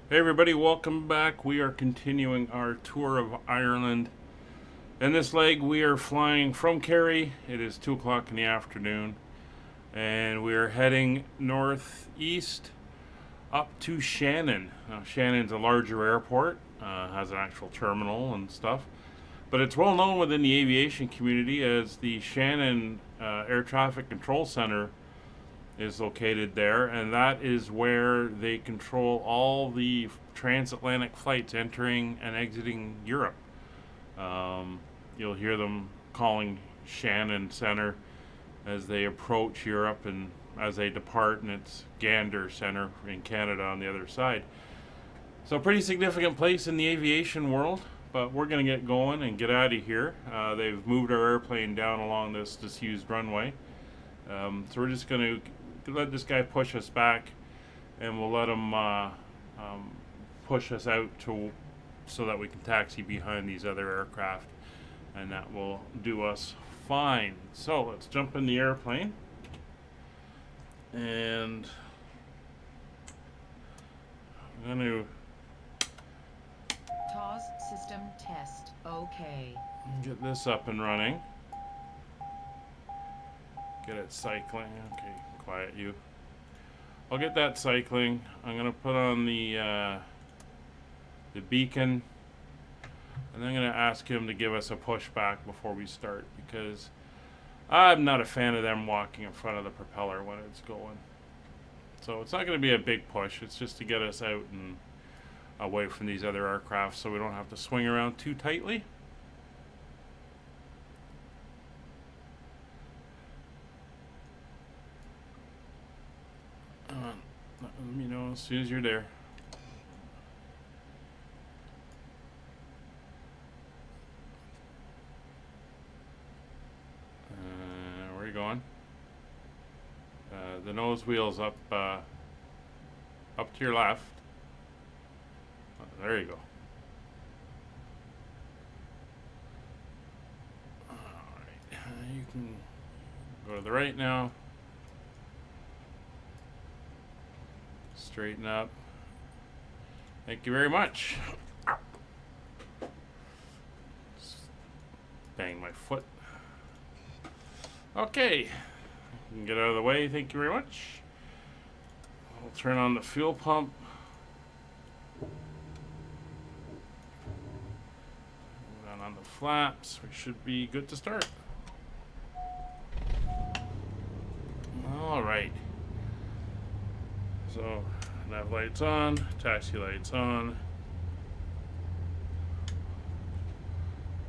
Hey everybody, welcome back. We are continuing our tour of Ireland. In this leg, we are flying from Kerry. It is 2 o'clock in the afternoon, and we are heading northeast up to Shannon. Now, Shannon's a larger airport, has an actual terminal and stuff, but it's well known within the aviation community as the Shannon Air Traffic Control Center is located there, and that is where they control all the transatlantic flights entering and exiting Europe. You'll hear them calling Shannon Center as they approach Europe and as they depart, and it's Gander Center in Canada on the other side. So, pretty significant place in the aviation world, but we're going to get going and get out of here. They've moved our airplane down along this disused runway. So, we're just going to let this guy push us back, and we'll let him push us out so that we can taxi behind these other aircraft, and that will do us fine. So let's jump in the airplane, and I'm going to TOS system test. Okay. get this up and running. Get it cycling. Okay, quiet you. I'll get that cycling. I'm gonna put on the beacon, and I'm gonna ask him to give us a pushback before we start, because I'm not a fan of them walking in front of the propeller when it's going. So it's not gonna be a big push. It's just to get us out and away from these other aircraft, so we don't have to swing around too tightly. Let me know as soon as you're there. Where are you going? The nose wheel's up to your left. Oh, there you go. Alright, you can go to the right now. Straighten up. Thank you very much. Just bang my foot. Okay. You can get out of the way. Thank you very much. I'll turn on the fuel pump. Down on the flaps. We should be good to start. All right. So, nav lights on, taxi lights on,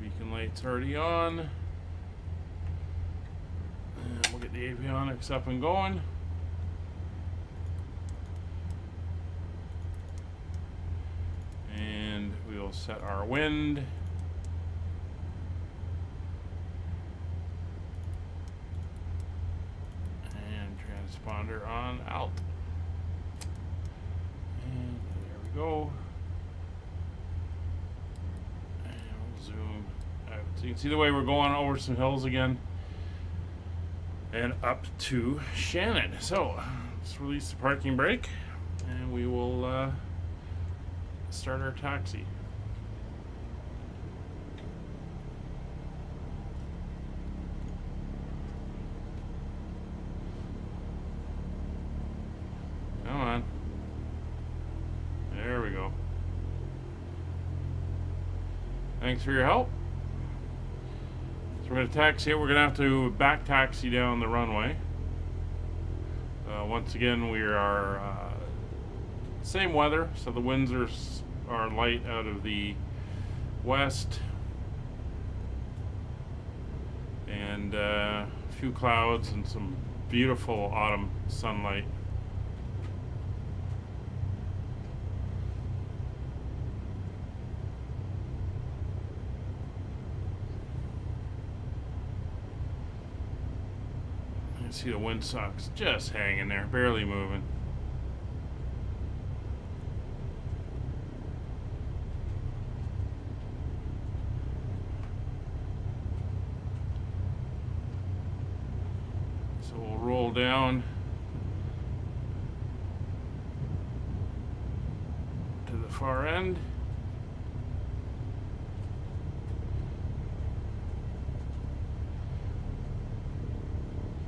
beacon lights already on, and we'll get the avionics up and going. And we will set our wind. And transponder on out. Go, and we'll zoom out so you can see the way we're going over some hills again and up to Shannon. So let's release the parking brake, and we will start our taxi. Come on. There we go. Thanks for your help. So we're going to taxi it. We're going to have to back taxi down the runway. Once again, we are same weather, so the winds are light out of the west, and a few clouds and some beautiful autumn sunlight. See the windsock's just hanging there, barely moving. So we'll roll down far end.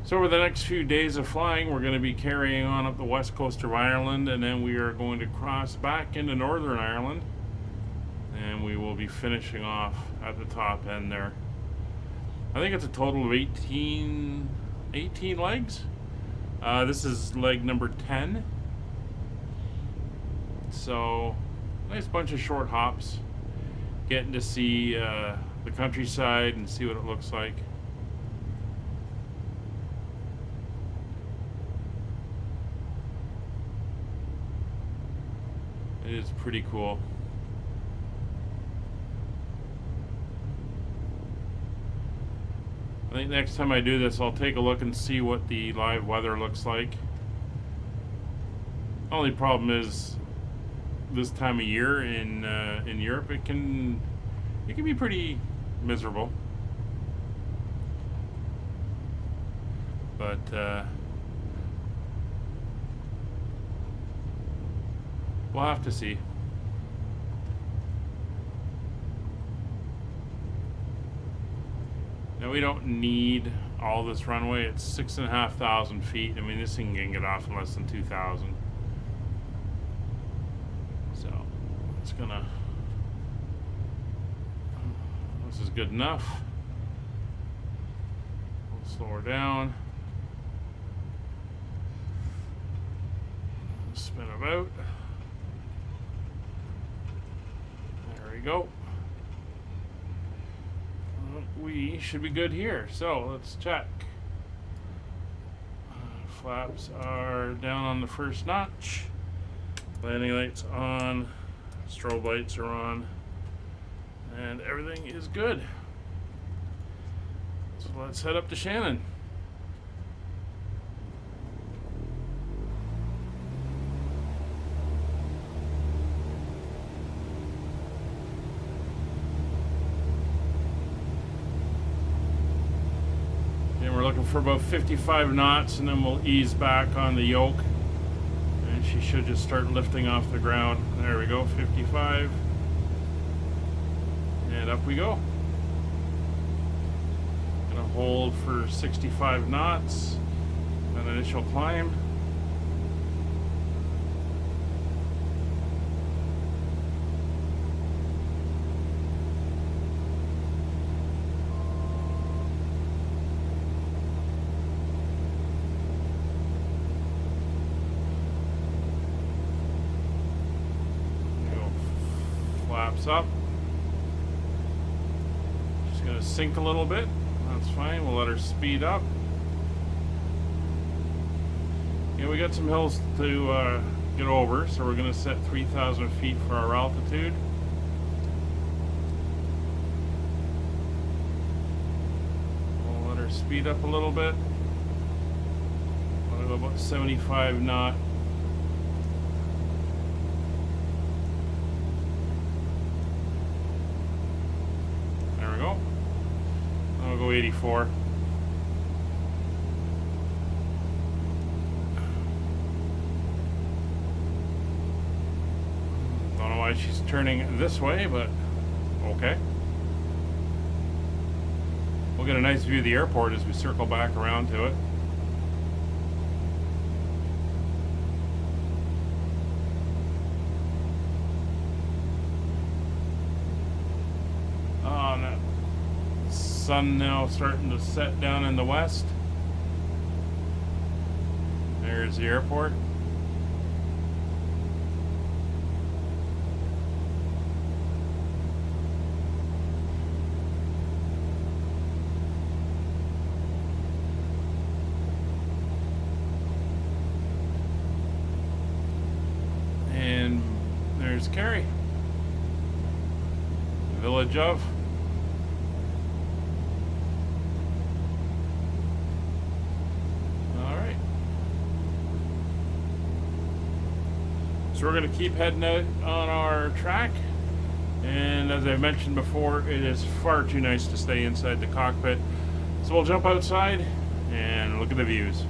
So over the next few days of flying, we're going to be carrying on up the west coast of Ireland, and then we are going to cross back into Northern Ireland, and we will be finishing off at the top end there. I think it's a total of 18 legs. This is leg number 10. So, nice bunch of short hops. Getting to see the countryside and see what it looks like. It is pretty cool. I think next time I do this, I'll take a look and see what the live weather looks like. Only problem is this time of year in Europe, it can be pretty miserable. But we'll have to see. Now we don't need all this runway. It's 6,500 feet. I mean, this thing can get off in less than 2,000. So it's gonna. This is good enough. We'll slow her down. Spin about. There we go. We should be good here. So let's check. Flaps are down on the first notch. Landing lights on. Strobe lights are on. And everything is good. So let's head up to Shannon. And we're looking for about 55 knots, and then we'll ease back on the yoke. And she should just start lifting off the ground. There we go, 55. And up we go. Gonna hold for 65 knots. An initial climb. Flaps up. Just gonna sink a little bit. That's fine. We'll let her speed up. Yeah, we got some hills to get over, so we're gonna set 3,000 feet for our altitude. We'll let her speed up a little bit. We'll go about 75 knot. I'll go 84. Don't know why she's turning this way, but okay. We'll get a nice view of the airport as we circle back around to it. Sun now starting to set down in the west. There's the airport. And there's Kerry, the village of. So we're going to keep heading out on our track, and as I mentioned before, it is far too nice to stay inside the cockpit. So we'll jump outside and look at the views.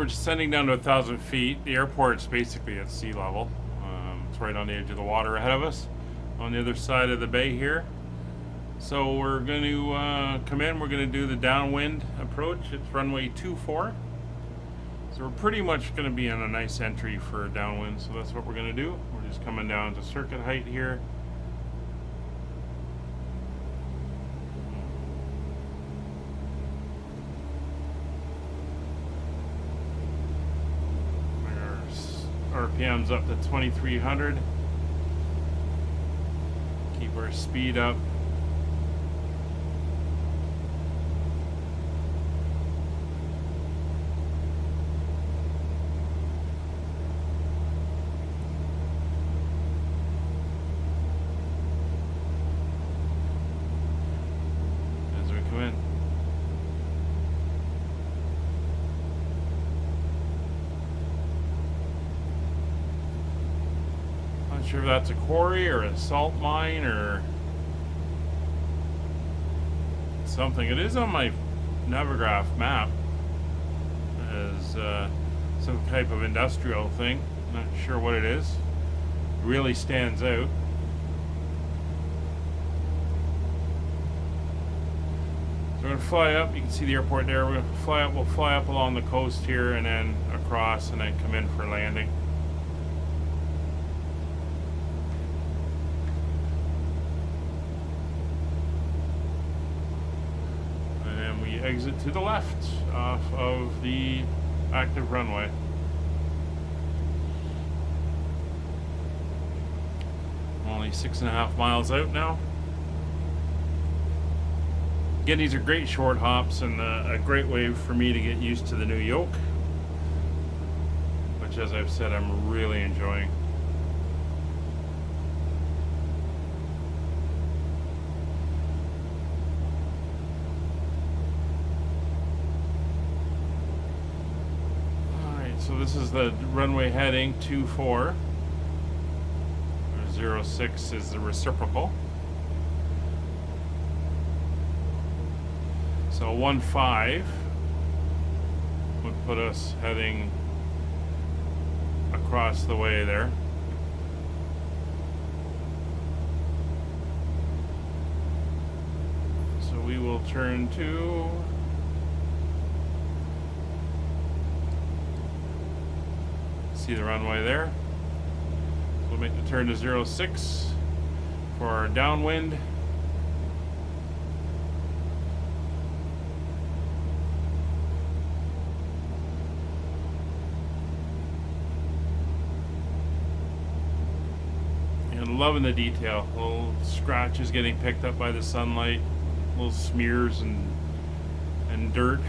we're descending down to 1,000 feet. The airport's basically at sea level. It's right on the edge of the water ahead of us, on the other side of the bay here. So we're going to come in. We're going to do the downwind approach. It's runway 24. So we're pretty much going to be on a nice entry for downwind. So that's what we're going to do. We're just coming down to circuit height here. Our RPM's up to 2,300. Keep our speed up. Not sure if that's a quarry or a salt mine or something. It is on my Navigraph map as some type of industrial thing. Not sure what it is. It really stands out. So we're going to fly up. You can see the airport there. We're going to fly up. We'll fly up along the coast here and then across and then come in for landing. Exit to the left off of the active runway. I'm only 6.5 miles out now. Again, these are great short hops and a great way for me to get used to the new yoke, which, as I've said, I'm really enjoying. So this is the runway heading 24. 06 is the reciprocal. So 15 would put us heading across the way there. So we will turn to see the runway there. So we'll make the turn to 06 for our downwind. And loving the detail. Little scratches getting picked up by the sunlight, little smears and dirt.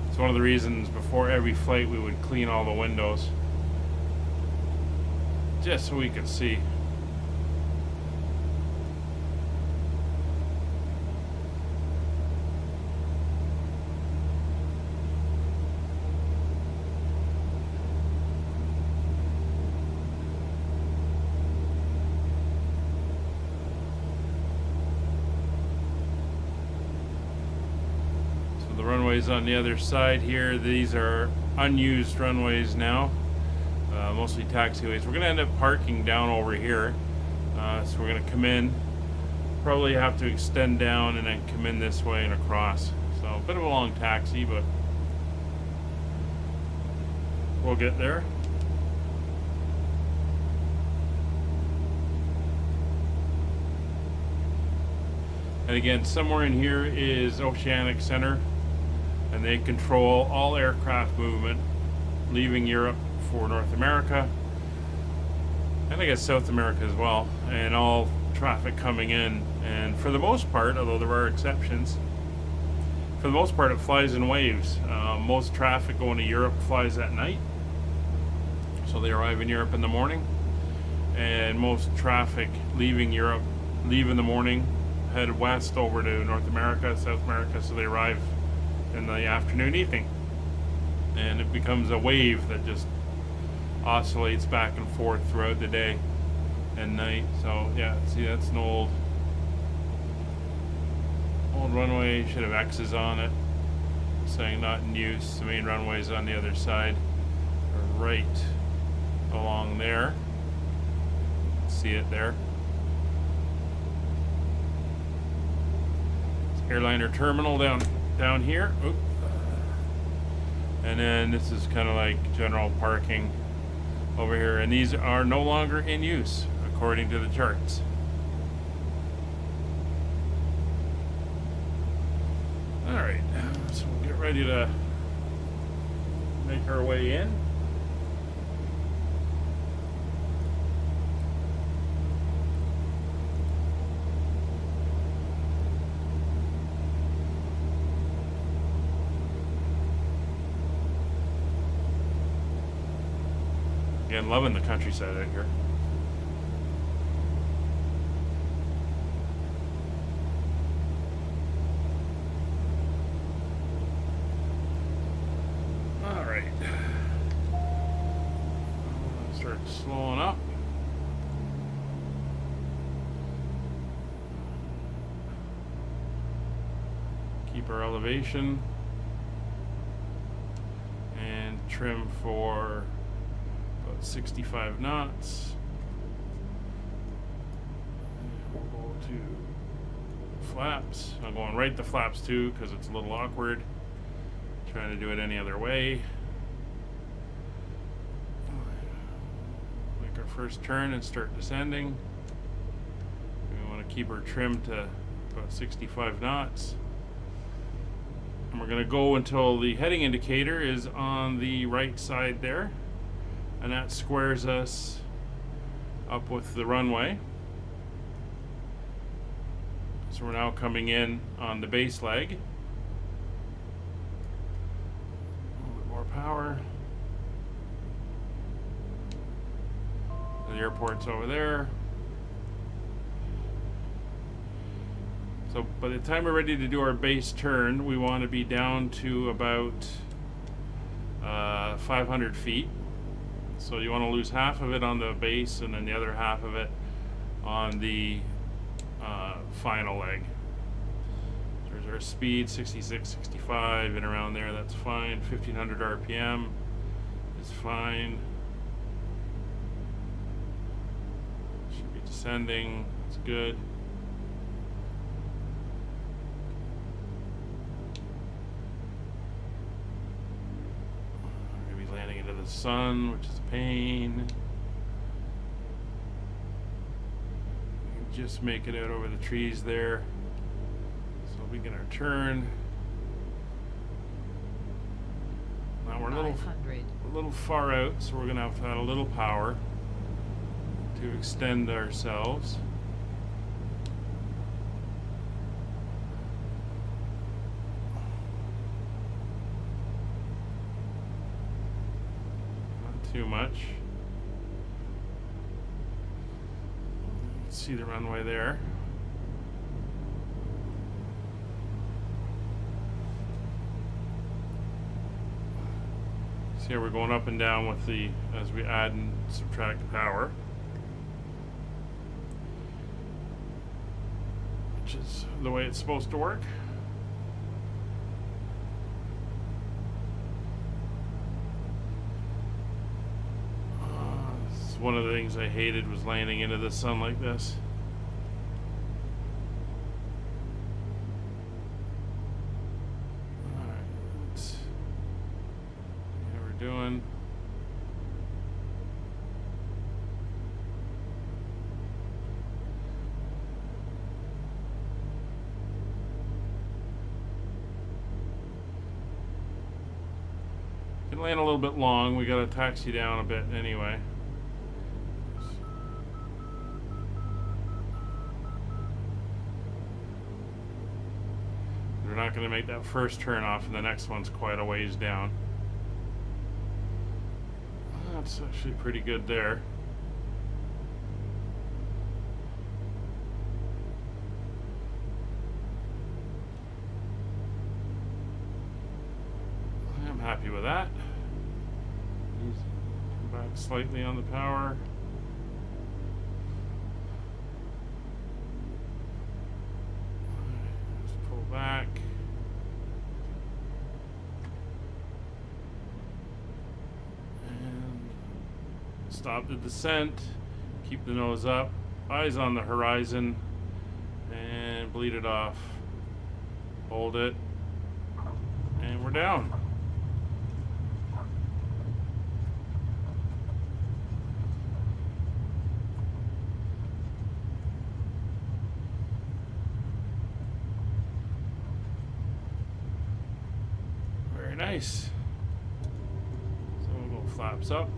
It's one of the reasons before every flight we would clean all the windows, just so we could see. The runways on the other side here, these are unused runways now, mostly taxiways. We're going to end up parking down over here, so we're going to come in, probably have to extend down and then come in this way and across. So a bit of a long taxi, but we'll get there. And again, somewhere in here is Oceanic Center, and they control all aircraft movement leaving Europe for North America, and I guess South America as well, and all traffic coming in. And for the most part, although there are exceptions, for the most part it flies in waves. Most traffic going to Europe flies at night, so they arrive in Europe in the morning, and most traffic leaving Europe leave in the morning, head west over to North America, South America, so they arrive in the afternoon, evening, and it becomes a wave that just oscillates back and forth throughout the day and night. So yeah, see, that's an old runway, should have X's on it. saying not in use. The main runway is on the other side, right along there. See it there. It's airliner terminal down here. Oop. And then this is kind of like general parking over here, and these are no longer in use according to the charts. All right, so we'll get ready to make our way in. Again, loving the countryside out here. All right. Start slowing up. Keep our elevation and trim for 65 knots. And we'll go to flaps. I'm going right to flaps too because it's a little awkward trying to do it any other way. Make our first turn and start descending. We want to keep our trim to about 65 knots. And we're going to go until the heading indicator is on the right side there. And that squares us up with the runway. So we're now coming in on the base leg. A little bit more power. The airport's over there. So by the time we're ready to do our base turn, we want to be down to about 500 feet. So you want to lose half of it on the base and then the other half of it on the final leg. So there's our speed, 66, 65, and around there, that's fine. 1500 RPM is fine. Should be descending, that's good. Landing into the sun, which is a pain. We can just make it out over the trees there. So we get our turn. Now we're a little far out, so we're going to have to add a little power to extend ourselves. Too much. See the runway there. See how we're going up and down with the as we add and subtract power, which is the way it's supposed to work. One of the things I hated was landing into the sun like this. Alright, let's see how we're doing. Can land a little bit long, we gotta taxi down a bit anyway. We're not going to make that first turn off, and the next one's quite a ways down. That's actually pretty good there. I'm happy with that. Come back slightly on the power. Back. Stop the descent. Keep the nose up. Eyes on the horizon. And bleed it off. Hold it. And we're down. Very nice. So we'll go flaps up.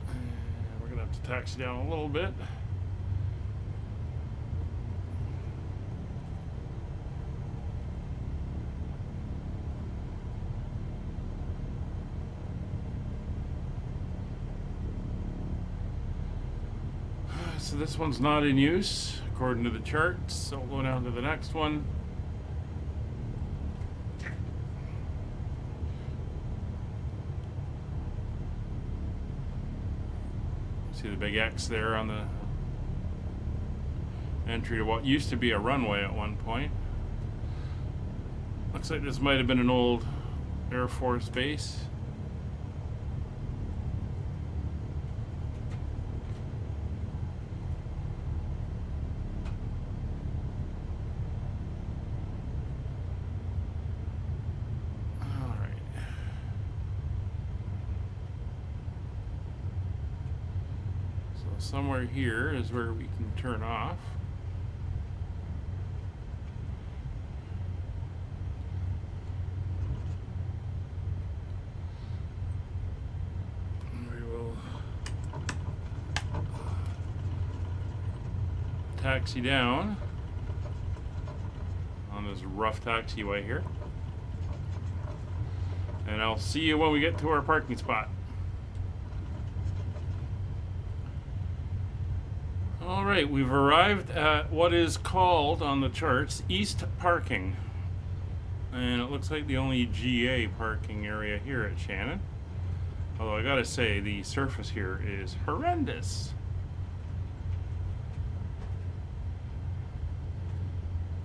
And we're going to have to taxi down a little bit. So this one's not in use according to the charts, so we'll go down to the next one. See the big X there on the entry to what used to be a runway at one point. Looks like this might have been an old Air Force base. Somewhere here is where we can turn off. And we will taxi down on this rough taxiway here. And I'll see you when we get to our parking spot. Alright, we've arrived at what is called on the charts East Parking. And it looks like the only GA parking area here at Shannon. Although I gotta say, the surface here is horrendous.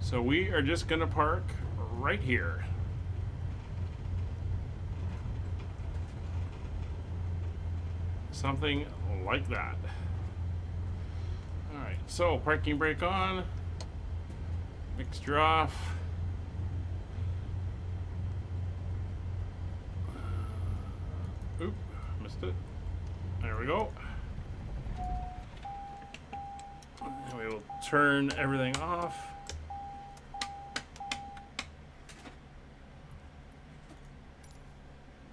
So we are just gonna park right here. Something like that. Alright, so parking brake on, mixture off. Oop, missed it. There we go. And we will turn everything off.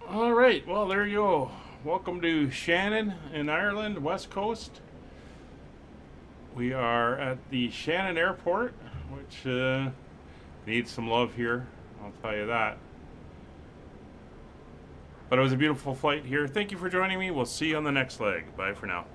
Alright, well there you go. Welcome to Shannon in Ireland, West Coast. We are at the Shannon Airport, which needs some love here, I'll tell you that. But it was a beautiful flight here. Thank you for joining me. We'll see you on the next leg. Bye for now.